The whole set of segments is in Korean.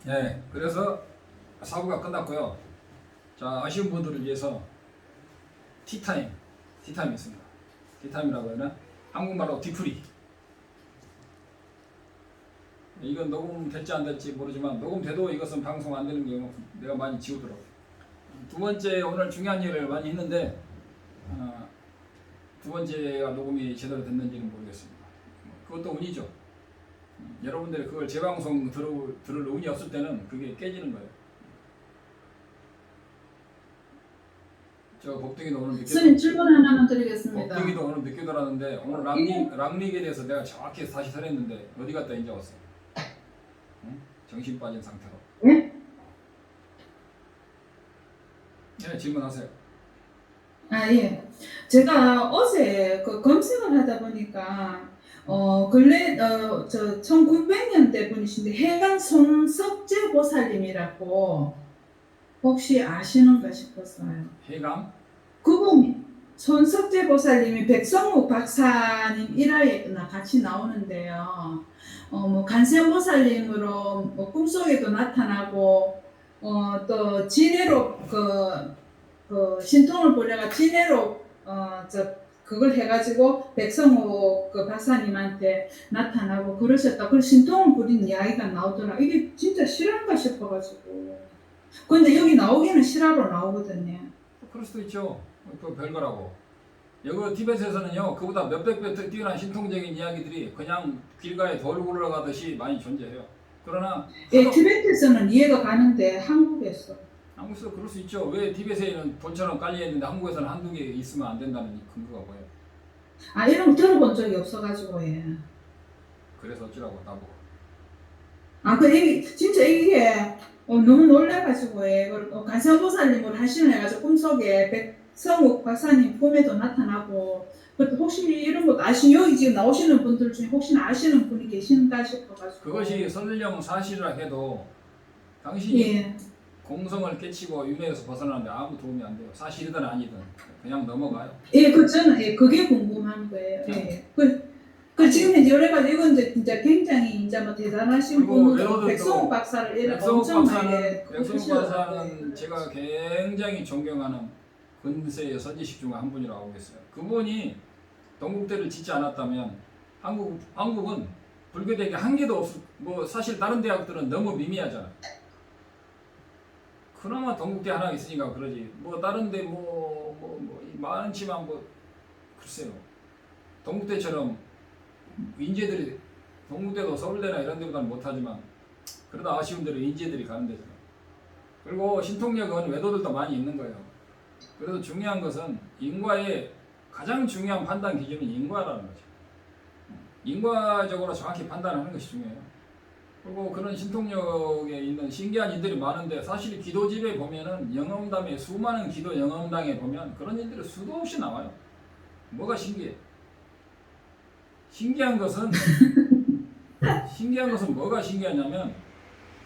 네, 그래서 사고가 끝났고요. 자, 아쉬운 분들을 위해서 티타임이 있습니다. 티타임이라고 하나? 한국말로 뒤풀이. 이건 녹음될지 안 될지 모르지만 녹음돼도 이것은 방송 안 되는 경우 내가 많이 지우더라고요. 두 번째, 오늘 중요한 일을 많이 했는데 두 번째가 녹음이 제대로 됐는지는 모르겠습니다. 그것도 운이죠. 여러분들이 그걸 재방송 들을 운이 없을 때는 그게 깨지는 거예요. 저 복둥이도 오늘 늦게 스님 질문 하나만 드리겠습니다. 복둥이도 오늘 늦게 돌아왔는데 오늘 락릭에 대해서 내가 정확히 다시 설했는데 어디 갔다 이제 왔어? 응? 정신 빠진 상태로. 네? 네, 질문하세요. 예. 제가 어제 그 검색을 하다 보니까 근래 저 1900년대 분이신데 해강 손석재 보살님이라고 혹시 아시는가 싶었어요. 해강? 그분이 손석재 보살님이 백성욱 박사님 일화에 같이 나오는데요. 뭐 간세보살님으로 뭐 꿈속에도 나타나고 또 지내로 그 신통을 보려가 지내로 그걸 해가지고 백성욱 그 박사님한테 나타나고 그러셨다. 그래서 신통을 부린 이야기가 나오더라. 이게 진짜 실화인가 싶어가지고. 근데 여기 나오기는 실화로 나오거든요. 그럴 수도 있죠. 그 별거라고. 여기 티베트에서는요, 그보다 몇백 배 뛰어난 신통적인 이야기들이 그냥 길가에 돌 굴러가듯이 많이 존재해요. 그러나 예, 티베트에서는 이해가 가는데 한국에서 그럴 수 있죠. 왜 티베트에는 돈처럼 깔려 있는데 한국에서는 한두 개 있으면 안 된다는 근거가 뭐예요? 이런 거 들어본 적이 없어가지고 예. 그래서 어쩌라고 나보고. 그 얘기 진짜 이게 너무 놀래가지고 예. 간사보살님을 하시는 해가지고 꿈속에 백성욱 박사님 꿈에도 나타나고 혹시 이런 거 여기 지금 나오시는 분들 중에 혹시나 아시는 분이 계신가 싶어가지고 그것이 설령 사실이라 해도 당신이 예. 공성을 깨치고 윤회에서 벗어나는데 아무 도움이 안 돼요. 사실이든 아니든 그냥 넘어가요. 예, 저는 그게 궁금한 거예요. 예. 지금 이제 여러 가지 이건 이제 진짜 굉장히 이제 뭐 대단하신 분으로 백성욱 박사를 백성욱 박사는 제가 굉장히 존경하는 근세의 선지식 중 한 분이라고 알고 있어요. 그분이 동국대를 짓지 않았다면 한국은 불교대학이 한 개도 없을. 뭐 사실 다른 대학들은 너무 미미하잖아. 그나마 동국대 하나 있으니까 그러지. 뭐 다른데 많지만 글쎄요. 동국대처럼 인재들이 동국대도 서울대나 이런 데보다는 못하지만 그러다 아쉬운 대로 인재들이 가는 데잖아. 그리고 신통력은 외도들도 많이 있는 거예요. 그래서 중요한 것은 인과의 가장 중요한 판단 기준은 인과라는 거죠. 인과적으로 정확히 판단하는 것이 중요해요. 그리고 그런 신통력에 있는 신기한 일들이 많은데 사실 기도집에 보면은 영험담에 수많은 기도 영험당에 보면 그런 일들이 수도 없이 나와요. 뭐가 신기해? 신기한 것은 뭐가 신기하냐면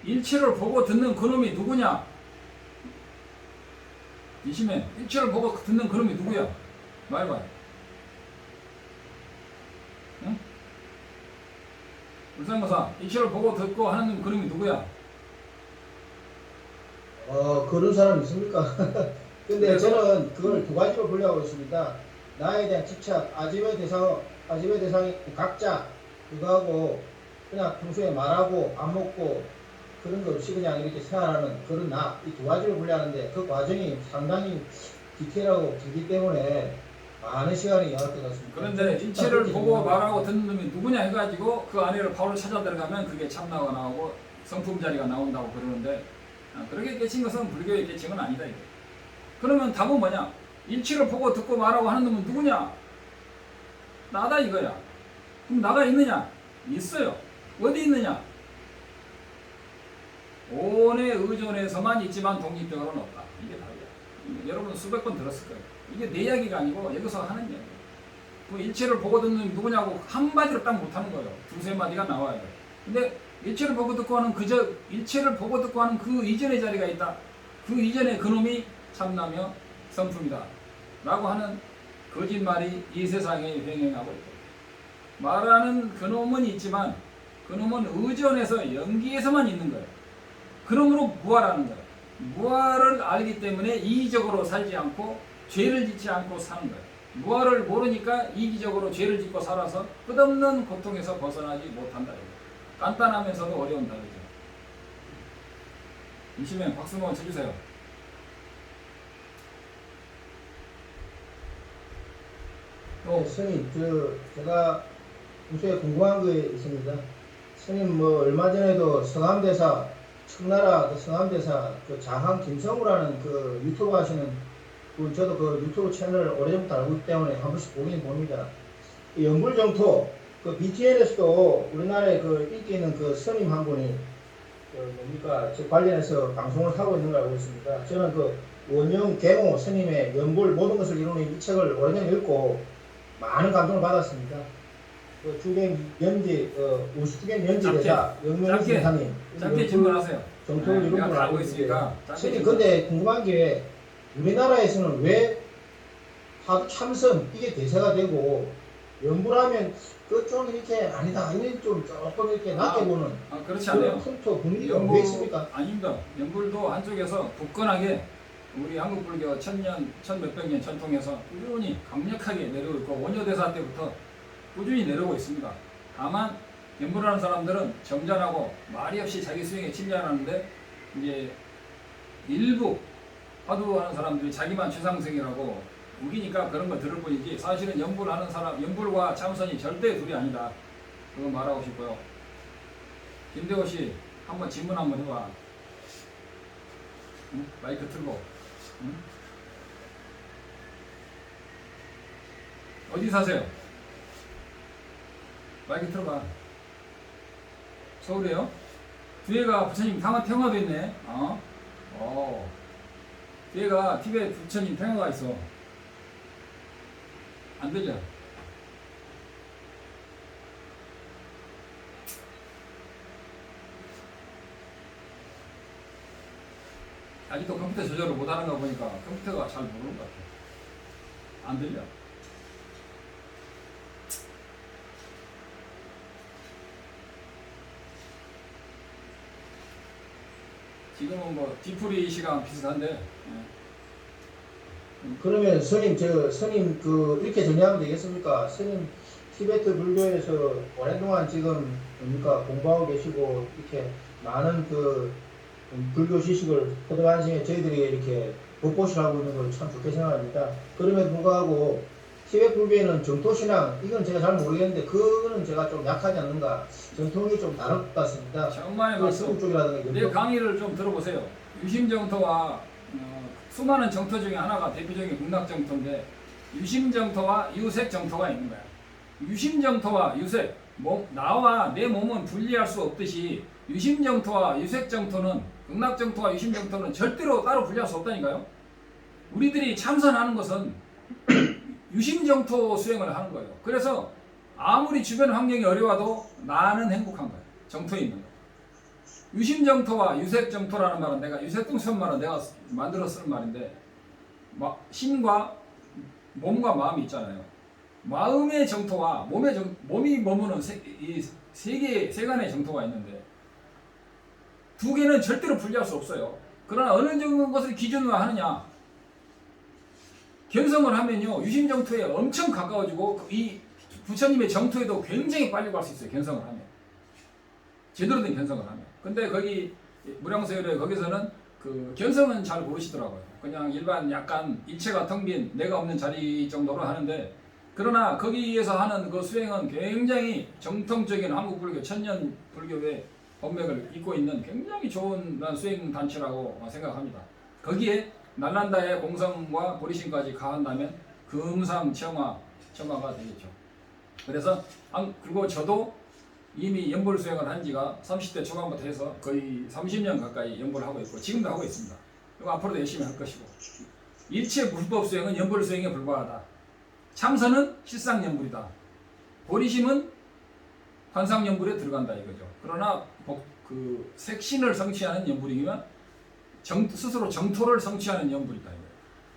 일체를 보고 듣는 그놈이 누구냐? 이시면 일체를 보고 듣는 그놈이 누구야? 말해봐. 응? 울산거사 일체를 보고 듣고 하는 그놈이 누구야? 그런 사람 있습니까? 근데 저는 그걸 두 가지로 분류하고 있습니다. 나에 대한 집착, 아집의 대상이 각자 그거하고 그냥 평소에 말하고 안 먹고 그런 거 없이 그냥 이렇게 생활하는 그런 나, 이 두 가지로 분류하는데 그 과정이 상당히 디테일하고 길기 때문에 많은 시간이 나올 것 같습니다. 그런데 일체를 보고 말하고 듣는 놈이 누구냐 해가지고 그 안에를 바로 찾아 들어가면 그게 참나가 나오고 성품 자리가 나온다고 그러는데 그렇게 깨친 것은 불교의 깨칭은 아니다 이거. 그러면 답은 뭐냐? 일체를 보고 듣고 말하고 하는 놈은 누구냐? 나다 이거야. 그럼 나가 있느냐? 있어요. 어디 있느냐? 온에 의존해서만 있지만 독립적으로는 없다. 이게 답이야. 여러분 수백 번 들었을 거예요. 이게 내 이야기가 아니고 여기서 하는 이야기예요. 그 일체를 보고 듣는 놈이 누구냐고 한마디로 딱 못하는 거예요. 두세 마디가 나와요. 근데 일체를 보고 듣고 하는 일체를 보고 듣고 하는 그 이전의 자리가 있다. 그 이전에 그놈이 참나며 성품이다. 라고 하는 거짓말이 이 세상에 횡행하고 있다. 말하는 그놈은 있지만 그놈은 의존해서 연기에서만 있는 거예요. 그러므로 무아라는 거예요. 무아를 알기 때문에 이기적으로 살지 않고 죄를 짓지 않고 사는 거예요. 무아를 모르니까 이기적으로 죄를 짓고 살아서 끝없는 고통에서 벗어나지 못한다. 간단하면서도 어려운 단어죠. 이시면 박수 한번 쳐주세요. 스님, 제가 요새 궁금한 게 있습니다. 스님, 얼마 전에도 성암대사, 청나라 그 성암대사, 그 장항 김성우라는 그 유튜브 하시는, 저도 그 유튜브 채널 오래전부터 알고 있기 때문에 한 번씩 보긴 봅니다. 이 연불정토, 그 BTN에서도 우리나라에 그 인기 있는 그 스님 한 분이, 저 관련해서 방송을 하고 있는 걸 알고 있습니다. 저는 그 원영 계모 스님의 연불 모든 것을 이루는 이 책을 오래전에 읽고 많은 감동을 받았습니다. 그 주경 연지, 50주경 연지대사 영명희 선사님 짧게 질문하세요. 정토를 이룬 내가 걸 다 알고 알고 있으니까. 스님, 근데 궁금한 게 우리나라에서는 왜 하도 참선 이게 대세가 되고 연불하면 그쪽 이렇게 아니다, 이런 좀 조금 이렇게 낮게 보는 그렇지 그런 않아요. 풍토 분위기가 왜 있습니까? 아닙니다. 연불도 한쪽에서 굳건하게 우리 한국 불교 천년, 천몇백 년 전통에서 꾸준히 강력하게 내려오고 있고 원효대사 때부터 꾸준히 내려오고 있습니다. 다만 연불하는 사람들은 점잖하고 말이 없이 자기 수행에 침략하는데 이제 일부 화두하는 사람들이 자기만 최상승이라고 우기니까 그런 거 들을 뿐이지 사실은 연불하는 사람, 연불과 참선이 절대 둘이 아니다. 그거 말하고 싶고요. 김대호 씨 한번 질문 한번 해봐. 응? 마이크 틀고. 응? 어디 사세요? 마이크 틀어봐. 서울이에요? 뒤에가 부처님 평화도 있네. 뒤에가 티베트 부처님 평화가 있어. 안 들려? 아직도 컴퓨터 조절을 못하는 거 보니까 컴퓨터가 잘 모르는 것 같아. 안 들려? 지금은 뭐 뒤풀이 시간 비슷한데. 그러면 스님, 스님 이렇게 정리하면 되겠습니까? 스님 티베트 불교에서 오랫동안 지금 공부하고 계시고 이렇게 많은 불교 지식을 허드간신에 저희들이 이렇게 복보실 하고 있는 걸 참 좋게 생각합니다. 그럼에도 불구하고 티베트 불교에는 정토신앙, 이건 제가 잘 모르겠는데 그거는 제가 좀 약하지 않는가, 전통이 좀 다를 것 같습니다. 정말 맞소. 쪽이라든가 내 강의를 좀 들어보세요. 유심정토와 수많은 정토 중에 하나가 대표적인 극락정토인데 유심정토와 유색정토가 있는 거야. 유심정토와 유색, 나와 내 몸은 분리할 수 없듯이 유심정토와 유색정토는, 극락정토와 유심정토는 절대로 따로 분리할 수 없다니까요. 우리들이 참선하는 것은 유심정토 수행을 하는 거예요. 그래서 아무리 주변 환경이 어려워도 나는 행복한 거예요. 정토에 있는 거예요. 유심정토와 유색정토라는 말은 내가 유색동천 말은 내가 만들어 쓰는 말인데,心과 몸과 마음이 있잖아요. 마음의 정토와 몸이 머무는 세간의 정토가 있는데 두 개는 절대로 분리할 수 없어요. 그러나 어느 정도 것을 기준으로 하느냐, 견성을 하면요 유심정토에 엄청 가까워지고 이 부처님의 정토에도 굉장히 빨리 갈 수 있어요. 견성을 하면, 제대로 된 견성을 하면. 근데 거기 무량서열에 거기서는 그 견성은 잘 모르시더라고요. 그냥 일반 약간 일체가 텅 빈 내가 없는 자리 정도로 하는데, 그러나 거기에서 하는 그 수행은 굉장히 정통적인 한국 불교 천년 불교의 법맥을 잇고 있는 굉장히 좋은 수행 단체라고 생각합니다. 거기에 날란다의 공성과 보리심까지 가한다면 금상청화가 되겠죠. 그래서 그리고 저도 이미 연불 수행을 한 지가 30대 초반부터 해서 거의 30년 가까이 연불을 하고 있고 지금도 하고 있습니다. 그리고 앞으로도 열심히 할 것이고, 일체 불법 수행은 연불 수행에 불과하다. 참선은 실상연불이다. 보리심은 관상연불에 들어간다 이거죠. 그러나 그 색신을 성취하는 연불이면 스스로 정토를 성취하는 연불이다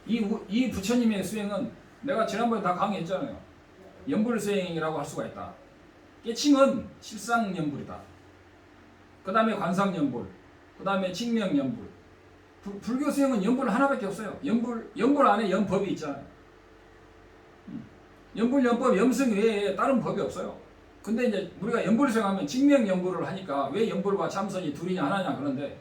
이거예요. 이 부처님의 수행은 내가 지난번에 다 강의했잖아요. 연불 수행이라고 할 수가 있다. 깨칭은 실상연불이다. 그 다음에 관상연불, 그 다음에 칙명 연불. 불교 수행은 연불 하나밖에 없어요. 연불 안에 연법이 있잖아요. 연불, 연법, 염승 외에 다른 법이 없어요. 근데 이제 우리가 연불 수행하면 칙명 연불을 하니까 왜 연불과 참선이 둘이냐 하나냐 그런데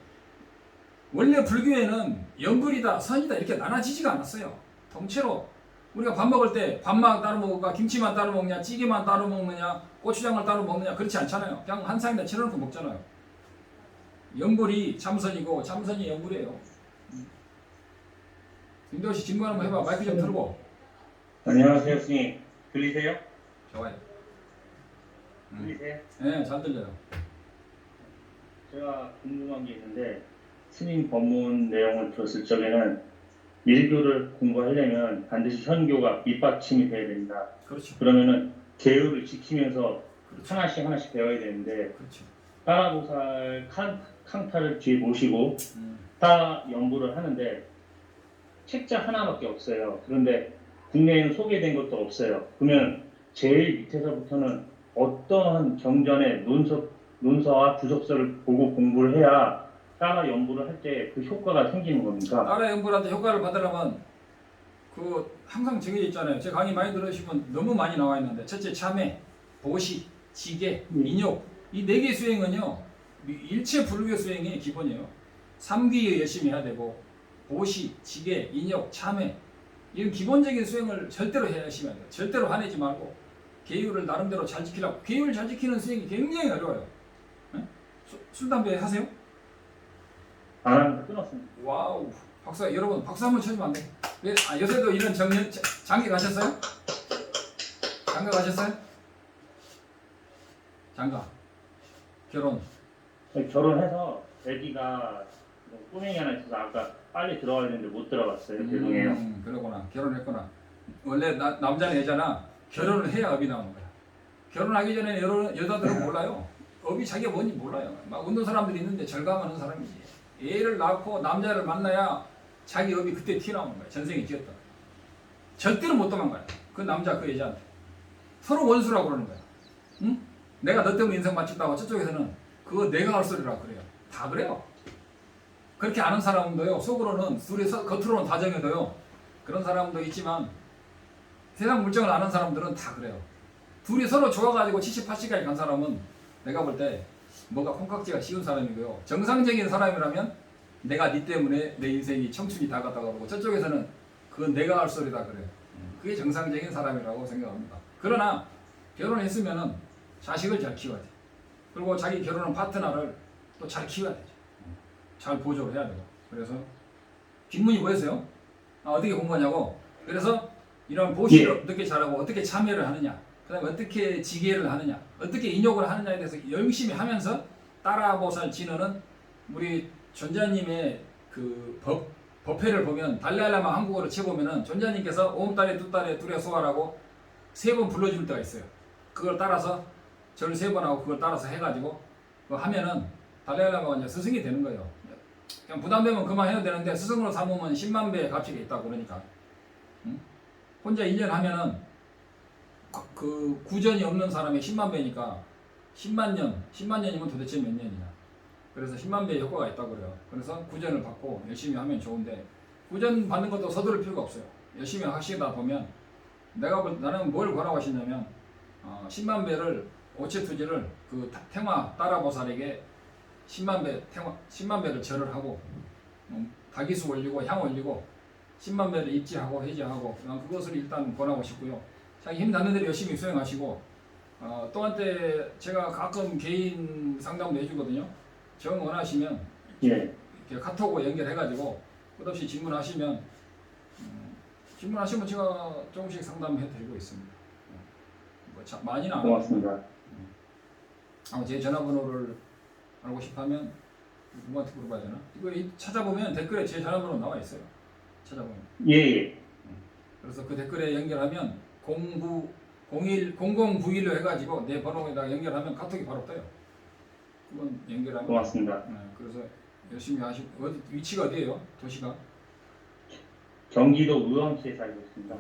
원래 불교에는 연불이다 선이다 이렇게 나눠지지가 않았어요. 통째로 우리가 밥 먹을 때 밥만 따로 먹을까 김치만 따로 먹냐 찌개만 따로 먹느냐 고추장을 따로 먹느냐 그렇지 않잖아요. 그냥 한 상에다 채워놓고 먹잖아요. 연불이 참선이고 참선이 연불이에요. 김도시 질문 한번 해봐. 마이크 좀 틀고. 안녕하세요, 스님. 들리세요? 좋아요. 들리세요? 네, 잘 들려요. 제가 궁금한 게 있는데, 스님 법문 내용을 들었을 적에는 일교를 공부하려면 반드시 현교가 밑받침이 돼야 된다. 그렇죠. 그러면은 계율을 지키면서 그렇죠. 하나씩 배워야 되는데, 그렇죠. 따라보살 캉타를 뒤에 모시고 따라 연구를 하는데 책자 하나밖에 없어요. 그런데 국내에는 소개된 것도 없어요. 그러면 제일 밑에서부터는 어떠한 경전의 논서와 부적서를 보고 공부를 해야 따라 연구를 할 때 그 효과가 생기는 겁니까? 따라 연구한테 효과를 받으려면 그 항상 정해져 있잖아요. 제 강의 많이 들으시면 너무 많이 나와 있는데 첫째 참회, 보시, 지계, 인욕 이 4개 수행은요 일체 불교 수행의 기본이에요. 3귀 열심히 해야 되고 보시, 지계, 인욕, 참회 이런 기본적인 수행을 절대로 해야 열심히 해야 돼요. 절대로 화내지 말고 계율을 나름대로 잘 지키려고. 계율 잘 지키는 수행이 굉장히 어려워요. 네? 술, 담배 하세요? 안 하는데 끊었습니다. 와우 박사 여러분 박수 한번 쳐주면 안 돼? 왜? 요새도 이런 장기 가셨어요? 장가 가셨어요? 장가 결혼 결혼해서 아기가 꼬맹이 하나 있어서 아까 빨리 들어가야 되는데 못 들어갔어요. 죄송해요. 그러구나 결혼했구나. 원래 남자는 여자나 결혼을 해야 업이 나오는 거야. 결혼하기 전에 여자들은 몰라요. 업이 자기가 뭔지 몰라요. 막 웃는 사람들이 있는데 절감하는 사람이지. 애를 낳고 남자를 만나야 자기 업이 그때 튀어나오는 거야. 전생에 지었다. 절대로 못 도망가요. 그 남자 그 여자한테. 서로 원수라고 그러는 거야. 응? 내가 너 때문에 인생 마쳤다고 저쪽에서는 그거 내가 할 소리라 그래요. 다 그래요. 그렇게 아는 사람도요. 속으로는 둘이 겉으로는 다정해도요. 그런 사람도 있지만 세상 물정을 아는 사람들은 다 그래요. 둘이 서로 좋아가지고 70, 80까지 간 사람은 내가 볼 때 뭐가 콩깍지가 씌운 사람이고요. 정상적인 사람이라면 내가 네 때문에 내 인생이 청춘이 다 갔다고 그러고 저쪽에서는 그건 내가 할 소리다 그래요. 그게 정상적인 사람이라고 생각합니다. 그러나 결혼했으면은 자식을 잘 키워야 돼. 그리고 자기 결혼한 파트너를 또 잘 키워야 되죠. 잘 보조를 해야 되고. 그래서 뒷문이 뭐였어요? 어떻게 공부하냐고. 그래서 이런 보시를 어떻게 잘하고 어떻게 참여를 하느냐. 그 다음에 어떻게 지계를 하느냐. 어떻게 인욕을 하느냐에 대해서 열심히 하면서 따라보살 진언은 우리 존자님의 그 법회를 보면 달라일라마 한국어로 쳐보면은 존자님께서 오음달에 두달에 두레 소화라고 3번 불러줄 때가 있어요. 그걸 따라서 절을 3번 하고 그걸 따라서 해가지고 그거 하면은 달라일라마가 이제 스승이 되는 거예요. 그냥 부담되면 그만해도 되는데 스승으로 삼으면 10만 배의 가치가 있다고 그러니까. 응? 혼자 1년 하면은 그 구전이 없는 사람이 10만 배니까 10만 년이면 도대체 몇 년이냐. 그래서 10만 배의 효과가 있다고 그래요. 그래서 구전을 받고 열심히 하면 좋은데 구전 받는 것도 서두를 필요가 없어요. 열심히 하시다 보면 나는 뭘 권하고 하시냐면 10만 배를 오체투지를 그 태화 따라보살에게 10만 배를 절을 하고 다기수 올리고 향 올리고 10만 배를 입지하고 해지하고 그것을 일단 권하고 싶고요. 자기 힘 닿는 대로 열심히 수행하시고 또 한때 제가 가끔 개인 상담도 해주거든요. 정 원하시면 이렇게 카톡으로 연결해가지고 끝없이 질문하시면 제가 조금씩 상담해드리고 있습니다. 뭐 많이는 안 고맙습니다. 제 전화번호를 알고 싶으면 누구한테 물어봐야 되나? 이거 찾아보면 댓글에 제 전화번호 나와 있어요. 찾아보면. 예. 그래서 그 댓글에 연결하면 0091로 해가지고 내 번호에다가 연결하면 카톡이 바로 떠요. 그건 연결하면. 고맙습니다. 그래서 열심히 하시고 위치가 어디예요? 도시가? 경기도 의왕시에 살고 있습니다.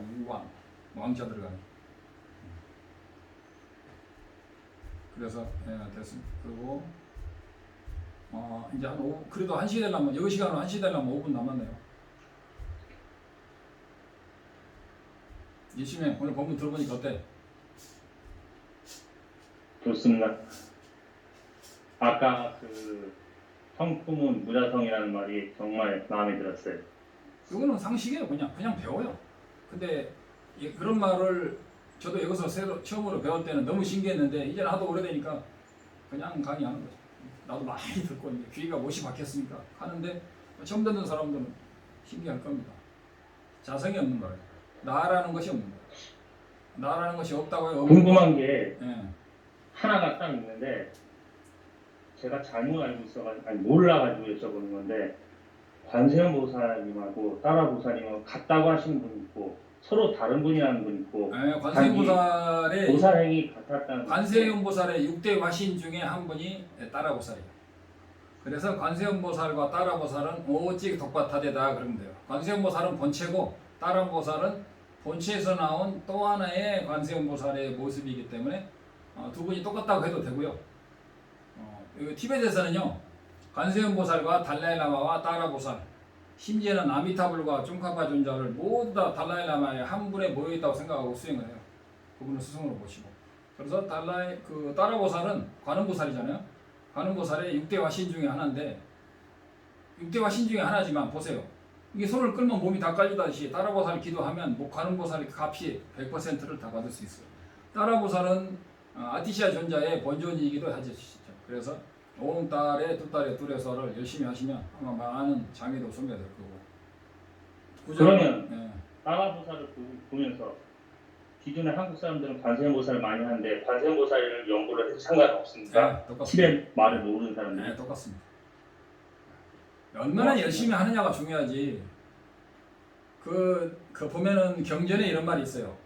왕자 들어가네. 그래서 됐습니다. 그리고 이제 한 5, 그래도 1시 되려면 여기 시간으로 1시 되려면 5분 남았네요. 열심히 오늘 본문 들어보니까 어때? 좋습니다. 아까 그 성품은 무자성이라는 말이 정말 마음에 들었어요. 이거는 상식이에요. 그냥 배워요. 근데 그런 말을 저도 여기서 처음으로 배울 때는 너무 신기했는데 이제는 하도 오래되니까 그냥 강의하는 거죠. 나도 많이 듣고 이제 귀가 못이 박혔으니까 하는데 처음 듣는 사람들은 신기할 겁니다. 자성이 없는 거예요. 나라는 것이 없는 거예요. 나라는 것이 없다고 해요. 궁금한 게 예. 하나가 딱 있는데 제가 잘못 알고 있어가지고 아니 몰라가지고 여쭤보는 건데 관세음 보살님하고 따라 보살님하고 같다고 하시는 분이 있고 서로 다른 분이라는 분이 있고 관세음보살의 보살행이 같았다는 관세음보살의 6대 화신 중에 한 분이 따라보살이에요. 그래서 관세음보살과 따라보살은 오직 독바타대다 그러면 돼요. 관세음보살은 본체고 따라보살은 본체에서 나온 또 하나의 관세음보살의 모습이기 때문에 두 분이 똑같다고 해도 되고요. 티베트에서는요 관세음보살과 달라이라마와 따라보살 심지어는 아미타불과 쫑카파 존자를 모두 다 달라이라마의 한 분에 모여있다고 생각하고 수행을 해요. 그분을 스승으로 모시고. 그래서 따라보살은 관음보살이잖아요. 관음보살의 6대 화신 중에 하나인데 6대 화신 중에 하나지만 보세요. 이게 손을 끌면 몸이 다 깔리다시 따라보살 기도하면 관음보살의 값이 100%를 다 받을 수 있어요. 따라보살은 아티시아 존자의 본존이기도 하죠. 그래서 온 달에 두 달에 둘에서를 열심히 하시면 아마 많은 장애도 소멸될 거고. 그러면 예. 따라보살을 보면서 기존에 한국 사람들은 관세음보살을 많이 하는데 관세음보살을 연구를 해도 상관없습니까? 네, 똑같습니다. 티베트 말을 모르는 사람들. 네, 똑같습니다. 얼마나 열심히 하느냐가 중요하지. 그 보면은 경전에 이런 말이 있어요.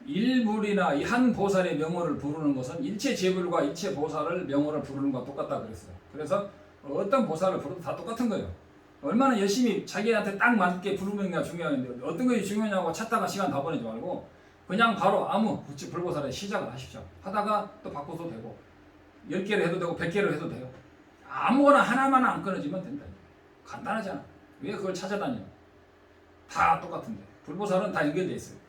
일불이나 이 한 보살의 명호를 부르는 것은 일체 제불과 일체 보살을 명호를 부르는 것과 똑같다 그랬어요. 그래서 어떤 보살을 부르도 다 똑같은 거예요. 얼마나 열심히 자기한테 딱 맞게 부르느냐가 중요한데 어떤 것이 중요하냐고 찾다가 시간 다 보내지 말고 그냥 바로 아무 불보살에 시작을 하십시오. 하다가 또 바꿔도 되고 10개를 해도 되고 100개를 해도 돼요. 아무거나 하나만 안 끊어지면 된다. 간단하잖아. 왜 그걸 찾아다녀? 다 똑같은데. 불보살은 다 연결돼 있어요.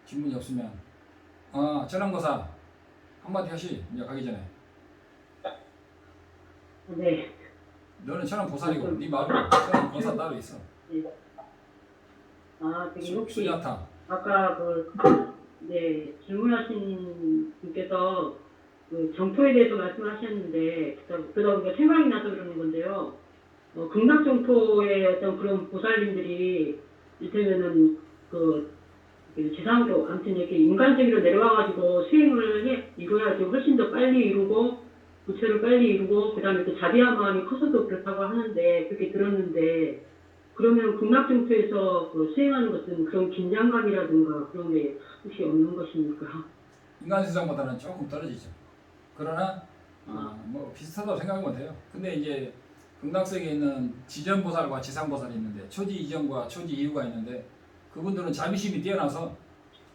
질문이 없으면 전함거사 한마디 하시. 이제 가기 전에. 네. 너는 천함보살이고 네 말로 천함거사 따로 있어. 저기 혹시 수야타. 아까 질문하신 분께서 그 정토에 대해서 말씀하셨는데 그러다 보니까 생각이 나서 그러는 건데요. 극락정토의 어떤 그런 보살님들이 이를테면은 지상으로 아무튼 이렇게 인간세계로 내려와가지고 수행을 이루어야지 훨씬 더 빨리 이루고 부처를 빨리 이루고 그다음에 또 자비한 마음이 커서도 그렇다고 하는데 그렇게 들었는데 그러면 극락정토에서 수행하는 것은 그런 긴장감이라든가 그런 게 혹시 없는 것입니까? 인간 세상보다는 조금 떨어지죠. 그러나 뭐 비슷하다고 생각하면 돼요. 근데 이제 극락세계에 있는 지전보살과 지상보살이 있는데 초지 이전과 초지 이후가 있는데 그분들은 자비심이 뛰어나서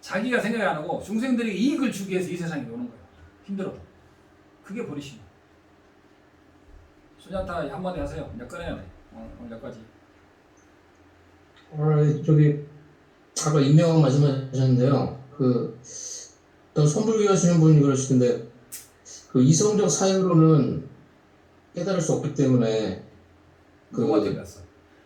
자기가 생각이 안 하고 중생들에게 이익을 주기 위해서 이 세상에 오는 거예요. 힘들어도. 그게 버리시면. 수냐타 한마디 하세요. 이제 꺼내야 돼. 오늘 여기까지. 아까 임명왕 말씀하셨는데요. 어떤 선불교 하시는 분이 그러시던데, 이성적 사유로는 깨달을 수 없기 때문에, 누구한테 갔어?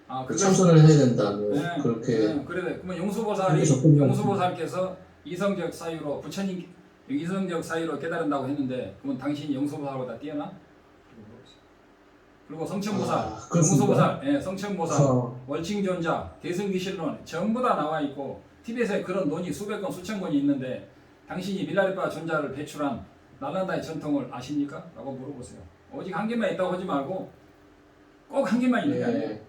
참선을 해야 된다. 네, 그렇게. 네, 그래. 그러면 용수보살께서 이성적 사유로 부처님 이성적 사유로 깨달은다고 했는데, 그러면 당신이 용수보살보다 뛰어나? 그리고 성천보살, 용수보살, 성천보살, 월칭존자, 대승기실론 전부 다 나와 있고 티벳에 그런 논이 수백 건 수천 건이 있는데 당신이 밀라리파 존자를 배출한 날란다의 전통을 아십니까? 라고 물어보세요. 오직 한 개만 있다고 하지 말고 꼭 한 개만 있는 게 아니에요.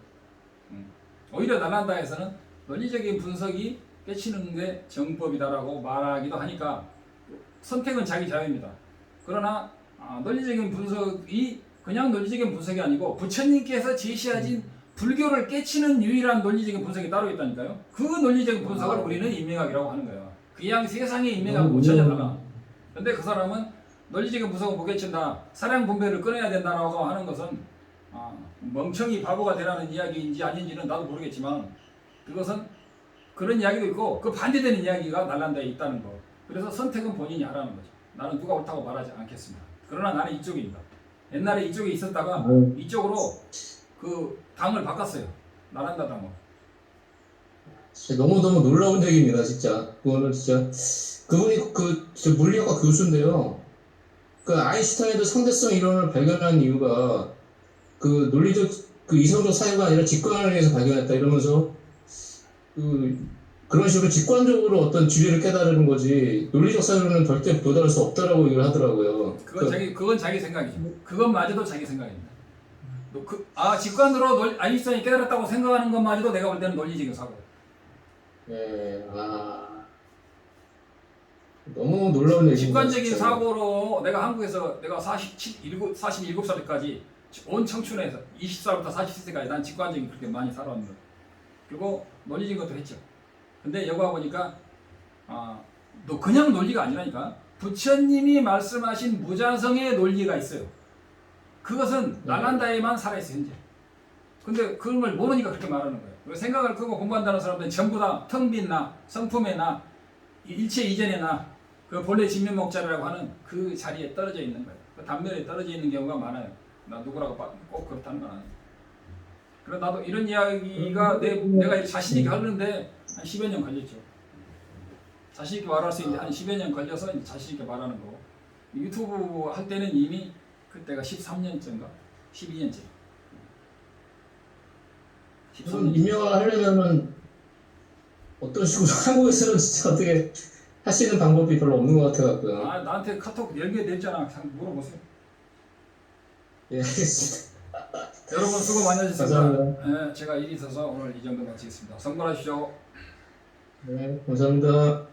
오히려 날란다에서는 논리적인 분석이 깨치는 게 정법이다라고 말하기도 하니까 선택은 자기 자유입니다. 그러나 논리적인 분석이 그냥 논리적인 분석이 아니고 부처님께서 제시하신 불교를 깨치는 유일한 논리적인 분석이 따로 있다니까요. 그 논리적인 분석을 우리는 인명학이라고 하는 거예요. 그냥 세상의 인명하고 전혀 달라. 근데 그 사람은 논리적인 무서워 무게친다. 사랑 분배를 끊어야 된다라고 하는 것은 멍청이 바보가 되라는 이야기인지 아닌지는 나도 모르겠지만 그것은 그런 이야기도 있고 그 반대되는 이야기가 날란다에 있다는 거. 그래서 선택은 본인이 하라는 거죠. 나는 누가 옳다고 말하지 않겠습니다. 그러나 나는 이쪽입니다. 옛날에 이쪽에 있었다가 이쪽으로 그 당을 바꿨어요. 나란다 당을. 진짜 너무너무 놀라운 얘기입니다, 진짜. 그거는 진짜. 그분이 저 물리학과 교수인데요. 그 아인슈타인도 상대성 이론을 발견한 이유가 그 논리적, 그 이성적 사유가 아니라 직관을 위해서 발견했다 이러면서 그런 식으로 직관적으로 어떤 진리를 깨달은 거지 논리적 사유로는 절대 도달할 수 없다라고 얘기를 하더라고요. 그건 자기 생각이죠. 그것마저도 자기 생각입니다. 직관으로 아인슈타인이 깨달았다고 생각하는 것마저도 내가 볼 때는 논리적인 사고. 예, 너무 놀라운 얘기입니다. 직관적인 진짜. 사고로 내가 한국에서 내가 47살까지 온 청춘에서 20살부터 40세까지 난 직관적인 그렇게 많이 살아왔는데 그리고 논리적인 것도 했죠. 근데 여기 와보니까 너 그냥 논리가 아니라니까 부처님이 말씀하신 무자성의 논리가 있어요. 그것은 날란다에만 살아있어요 현재. 근데 그런 걸 모르니까 그렇게 말하는 거예요. 생각을 크고 공부한다는 사람들은 전부 다 텅 빈 나, 성품의 나, 일체 이전의 나, 그 본래 진면목자라고 하는 그 자리에 떨어져 있는 거예요. 그 단면에 떨어져 있는 경우가 많아요. 나 누구라고 꼭 그렇다는 건 아니에요. 그래 나도 이런 이야기가 내가 자신 있게 하는데 한 10여 년 걸렸죠. 자신 있게 말할 수 있는데 한 10여 년 걸려서 이제 자신 있게 말하는 거고 유튜브 할 때는 이미 그때가 13년째인가 12년째. 이건 임명을 하려면은 어떤 식으로 한국에서는 진짜 어떻게 할 수 있는 방법이 별로 없는 것 같아갖고요. 나한테 카톡 연결됐잖아. 물어보세요. 예, 알겠습니다. 여러분 수고 많이 하셨습니다. 감사합니다. 네, 제가 일이 있어서 오늘 이 정도 마치겠습니다. 성공하십시오. 네, 감사합니다.